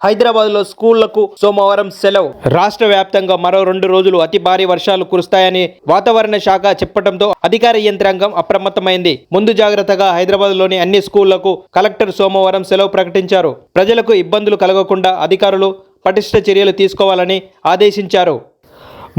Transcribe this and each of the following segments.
హైదరాబాద్లో స్కూళ్లకు సోమవారం సెలవు. రాష్ట్ర వ్యాప్తంగా మరో 2 రోజులు అతి భారీ వర్షాలు కురుస్తాయని వాతావరణ శాఖ చెప్పడంతో అధికార యంత్రాంగం అప్రమత్తమైంది. ముందు జాగ్రత్తగా హైదరాబాద్లోని అన్ని స్కూళ్లకు కలెక్టర్ సోమవారం సెలవు ప్రకటించారు. ప్రజలకు ఇబ్బందులు కలగకుండా అధికారులు పటిష్ట చర్యలు తీసుకోవాలని ఆదేశించారు.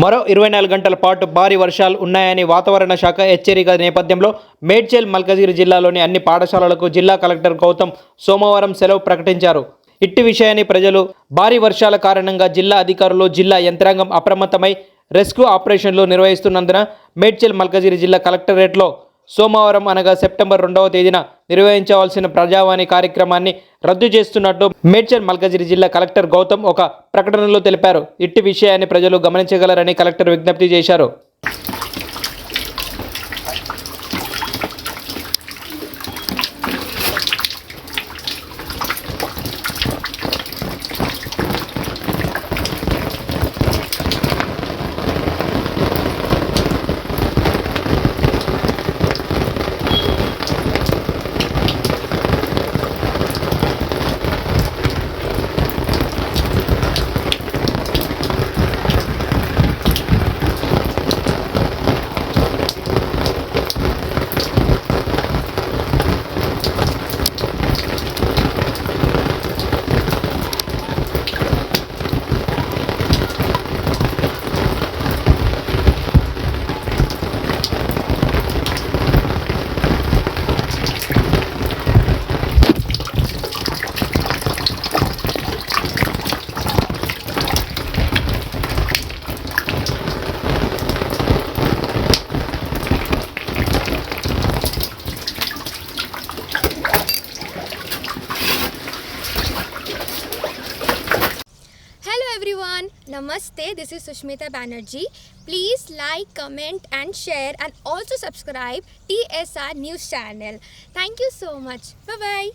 మరో 24 గంటల పాటు భారీ వర్షాలు ఉన్నాయని వాతావరణ శాఖ హెచ్చరిక నేపథ్యంలో మేడ్చల్, మల్కాజిగిరి జిల్లాలోని అన్ని పాఠశాలలకు జిల్లా కలెక్టర్ గౌతమ్ సోమవారం సెలవు ప్రకటించారు. ఇట్టి విషయాన్ని ప్రజలు భారీ వర్షాల కారణంగా జిల్లా అధికారులు, జిల్లా యంత్రాంగం అప్రమత్తమై రెస్క్యూ ఆపరేషన్లు నిర్వహిస్తున్నందున మేడ్చల్, మల్కాజిగిరి జిల్లా కలెక్టరేట్లో సోమవారం అనగా సెప్టెంబర్ 2వ తేదీన నిర్వహించవలసిన ప్రజావాణి కార్యక్రమాన్ని రద్దు చేస్తున్నట్టు మేడ్చల్, మల్కాజిగిరి జిల్లా కలెక్టర్ గౌతమ్ ఒక ప్రకటనలో తెలిపారు. ఇట్టి విషయాన్ని ప్రజలు గమనించగలరని కలెక్టర్ విజ్ఞప్తి చేశారు. Everyone, Namaste. This is Sushmita Banerjee. Please like, comment and share and also subscribe TSR News channel. Thank you so much. Bye bye.